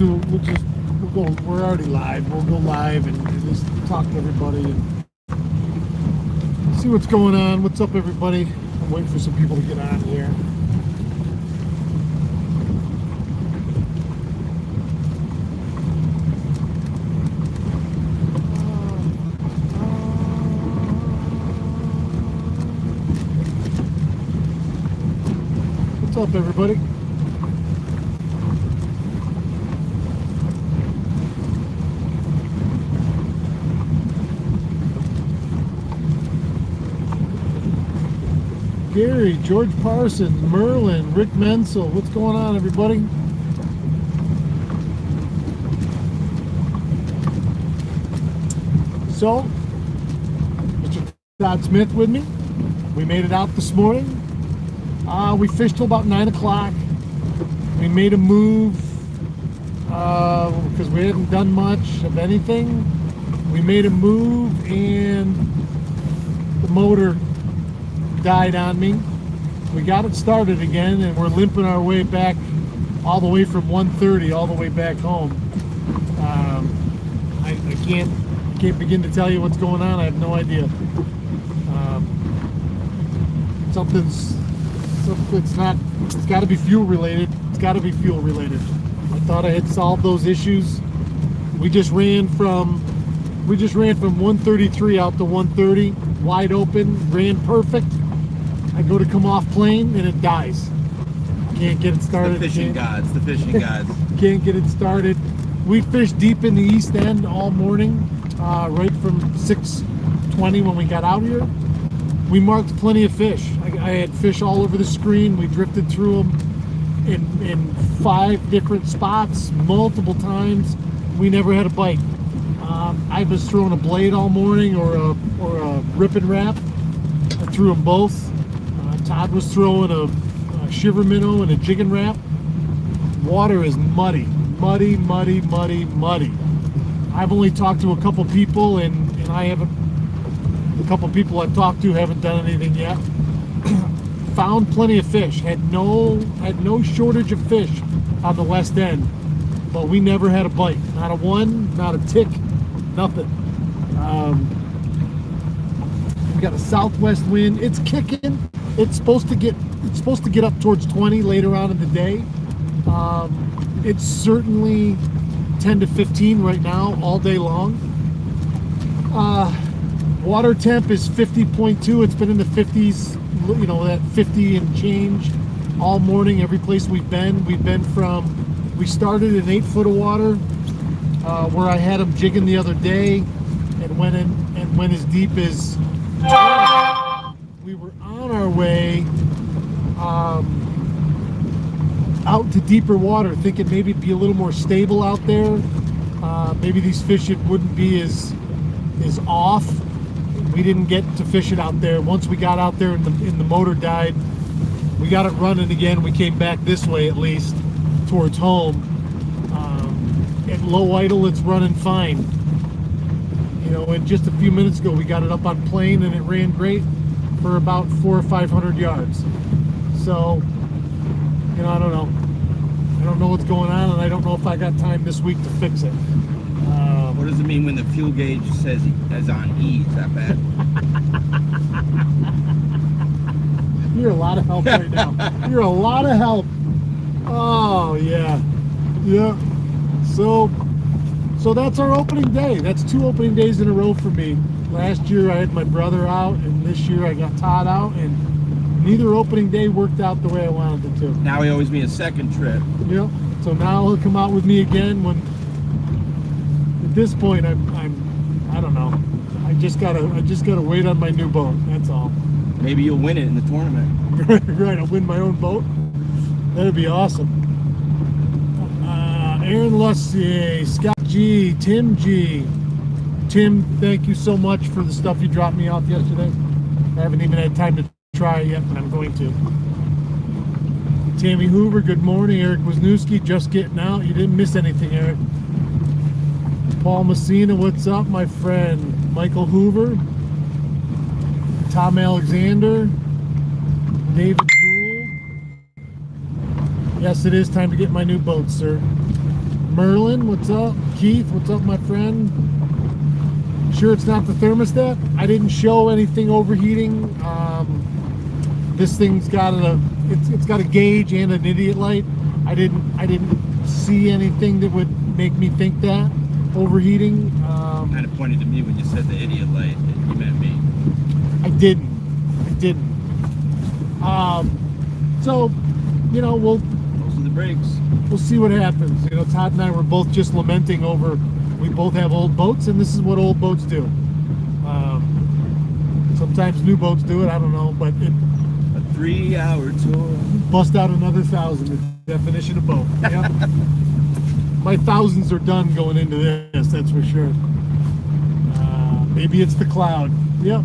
We're already live. We'll go live and just talk to everybody and see what's going on. What's up, everybody? I'm waiting for some people to get on here. What's up, everybody? Gary, George Parsons, Merlin, Rick Menzel. What's going on, everybody? So, Mr. Todd Smith with me. We made it out this morning. We fished till about 9 o'clock. We made a move because we hadn't done much of anything. We made a move and the motor died on me. We got it started again and we're limping our way back all the way from 1:30 all the way back home. I can't begin to tell you what's going on. I have no idea. It's got to be fuel related. It's got to be fuel related. I thought I had solved those issues. We just ran from 133 out to 130 wide open, ran perfect. I go to come off plane and it dies. Can't get it started. The fishing gods. Can't get it started. We fished deep in the east end all morning, right from 6:20 when we got out here. We marked plenty of fish. I had fish all over the screen. We drifted through them in 5 different spots multiple times. We never had a bite. I was throwing a blade all morning or a rip and wrap. I threw them both. Todd was throwing a shiver minnow and a jig and wrap. Water is muddy. I've only talked to a couple people and the couple people I've talked to haven't done anything yet. Found plenty of fish. Had no shortage of fish on the west end, but we never had a bite. Not a one, not a tick, nothing. We got a southwest wind. It's kicking. It's supposed to get up towards 20 later on in the day. It's certainly 10 to 15 right now, all day long. Water temp is 50.2. It's been in the 50s, that 50 and change all morning. Every place we've been we started in 8 foot of water, where I had them jigging the other day, and went as deep as. We were on our way out to deeper water, thinking maybe it'd be a little more stable out there. Maybe these fish wouldn't be as off. We didn't get to fish it out there. Once we got out there and the motor died, we got it running again. We came back this way, at least towards home. At low idle, it's running fine. And just a few minutes ago, we got it up on plane and it ran great for about 400 or 500 yards. So, I don't know. I don't know what's going on, and I don't know if I got time this week to fix it. What does it mean when the fuel gauge says it's on E? Is that bad? You're a lot of help right now. You're a lot of help. Oh, yeah. Yeah. So that's our opening day. That's 2 opening days in a row for me. Last year I had my brother out, and this year I got Todd out, and neither opening day worked out the way I wanted it to. Now he owes me a second trip. Yep. So now he'll come out with me again when. At this point, I don't know. I just gotta wait on my new boat. That's all. Maybe you'll win it in the tournament. Right, I'll win my own boat. That'd be awesome. Aaron Lussier, Scott G, Tim G. Tim, thank you so much for the stuff you dropped me off yesterday. I haven't even had time to try it yet, but I'm going to. Tammy Hoover, good morning. Eric Wisniewski, just getting out. You didn't miss anything, Eric. Paul Messina, what's up, my friend? Michael Hoover, Tom Alexander, David Gould. Yes, it is time to get my new boat, sir. Merlin, what's up? Keith, what's up, my friend? Sure it's not the thermostat? I didn't show anything overheating. This thing's got it's got a gauge and an idiot light. I didn't see anything that would make me think that overheating. Kind of pointed to me when you said the idiot light. You meant me. I didn't. So, we'll Those are the brakes. we'll see what happens. Todd and I were both just lamenting over, we both have old boats, and this is what old boats do. Sometimes new boats do it, I don't know, but it A 3-hour tour. bust out another 1,000, the definition of boat. Yeah. My thousands are done going into this, that's for sure. Maybe it's the cloud. Yep.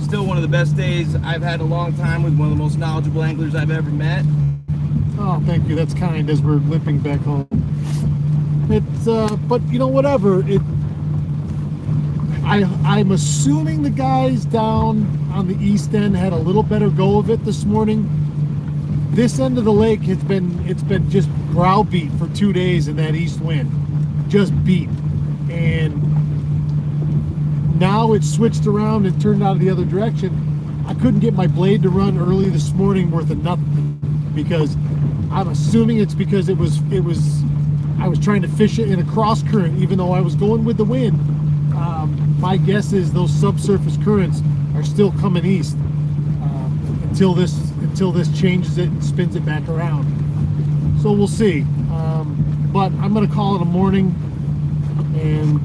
Still one of the best days I've had in a long time with one of the most knowledgeable anglers I've ever met. Oh, thank you. That's kind as we're limping back home. It's, but whatever. I'm assuming the guys down on the east end had a little better go of it this morning. This end of the lake it's been just browbeat for 2 days in that east wind, just beat, and now it's switched around and turned out the other direction. I couldn't get my blade to run early this morning worth of nothing because I'm assuming it's because I was trying to fish it in a cross current even though I was going with the wind. My guess is those subsurface currents are still coming east until this changes it and spins it back around. So we'll see. But I'm gonna call it a morning and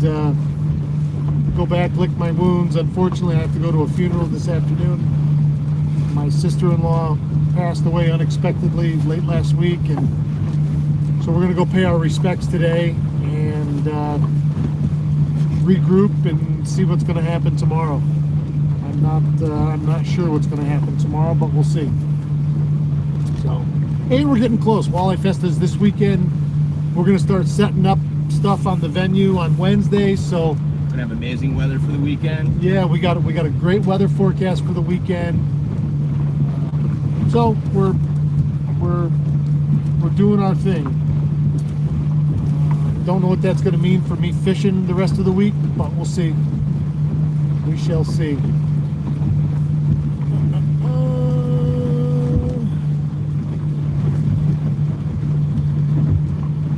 go back, lick my wounds. Unfortunately, I have to go to a funeral this afternoon. My sister-in-law passed away unexpectedly late last week, and so we're gonna go pay our respects today and regroup and see what's gonna happen tomorrow. I'm not sure what's gonna happen tomorrow, but we'll see. So, and we're getting close. Walleye Festa's this weekend. We're gonna start setting up stuff on the venue on Wednesday. So. Gonna have amazing weather for the weekend. Yeah, we got a great weather forecast for the weekend. So we're doing our thing. Don't know what that's going to mean for me fishing the rest of the week, but we'll see. We shall see.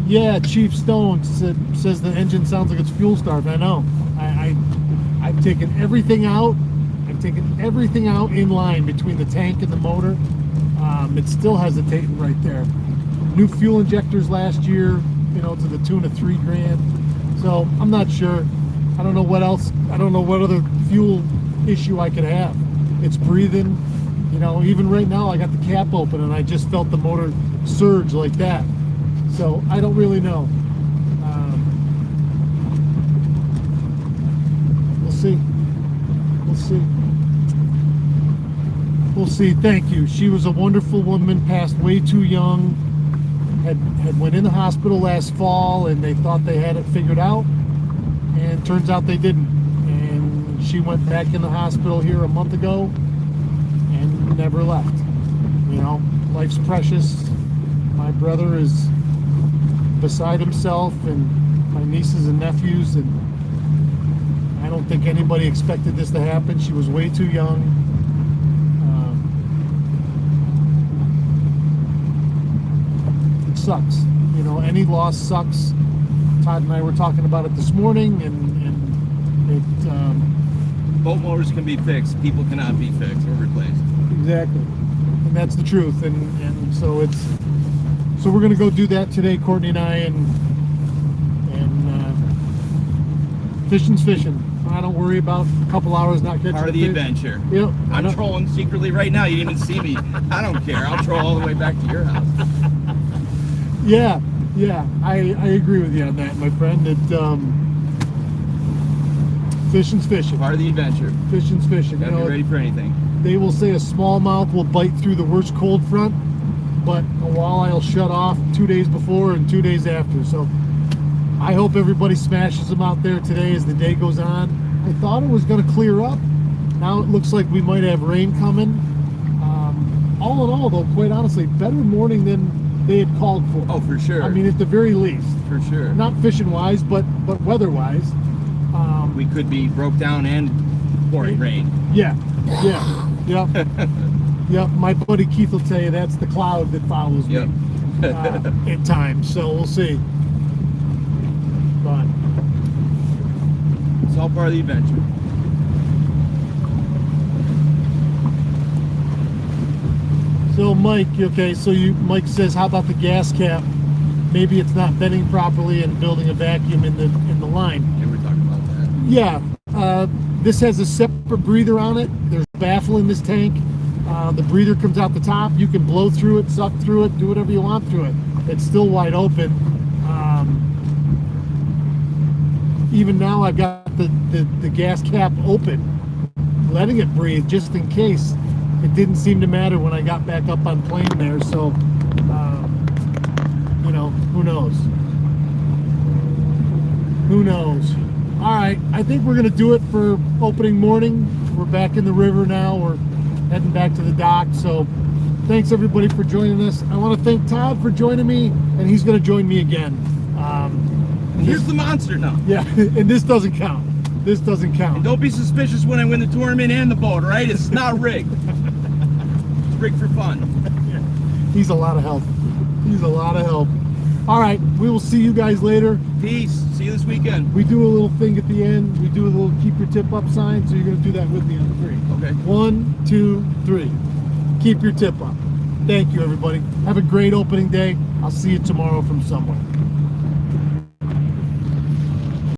Yeah, Chief Stone says the engine sounds like it's fuel starved. I know. I've taken everything out. I've taken everything out in line between the tank and the motor. It's still hesitating right there. New fuel injectors last year, to the tune of $3,000. So I'm not sure. I don't know what else. I don't know what other fuel issue I could have. It's breathing. Even right now I got the cap open and I just felt the motor surge like that. So I don't really know. We'll see. We'll see. Thank you. She was a wonderful woman, passed way too young. Had went in the hospital last fall and they thought they had it figured out, and turns out they didn't. And she went back in the hospital here a month ago and never left. Life's precious. My brother is beside himself, and my nieces and nephews, and I don't think anybody expected this to happen. She was way too young. It sucks. Any loss sucks. Todd and I were talking about it this morning, and it Boat motors can be fixed. People cannot be fixed or replaced. exactly, and that's the truth. And so we're gonna go do that today, Courtney and I, and fishing's fishing. I don't worry about a couple hours not catching Part of the fish. adventure. Yep. I'm trolling secretly right now. You didn't even see me. I don't care. I'll troll all the way back to your house. Yeah, I agree with you on that, my friend. Fishing's fishing. Part of the adventure. Fishing's fishing. Gotta be ready for anything. They will say a smallmouth will bite through the worst cold front, but a walleye will shut off 2 days before and 2 days after. So I hope everybody smashes them out there today as the day goes on. I thought it was going to clear up. Now it looks like we might have rain coming. All in all, though, quite honestly, better morning than they had called for. Oh, for sure. I mean, at the very least, for sure. not fishing wise, but weather wise. We could be broke down and pouring rain. Yeah, yep. Yep, my buddy Keith will tell you that's the cloud that follows Yep. me at times. So we'll see. But It's all part of the adventure. so Mike, okay, so Mike says, how about the gas cap? Maybe it's not venting properly and building a vacuum in the line. Yeah, we're talking about that. Yeah, this has a separate breather on it. There's a baffle in this tank. The breather comes out the top. You can blow through it, suck through it, do whatever you want through it. It's still wide open. Even now I've got the gas cap open, letting it breathe just in case. It didn't seem to matter when I got back up on plane there, so you know, who knows? Who knows? All right, I think we're gonna do it for opening morning. We're back in the river now. We're heading back to the dock. So thanks everybody for joining us. I want to thank Todd for joining me, and he's going to join me again. Here's the monster now. Yeah, and this doesn't count. This doesn't And count. don't be suspicious when I win the tournament and the boat, all right? It's not rigged. It's rigged for fun. He's a lot of help. He's a lot of help. All right, we will see you guys later. Peace. See you this weekend. We do a little thing at the end. We do a little keep your tip up sign, so you're going to do that with me on 3. Okay. 1, 2, 3. Keep your tip up. Thank you, everybody. Have a great opening day. I'll see you tomorrow from somewhere.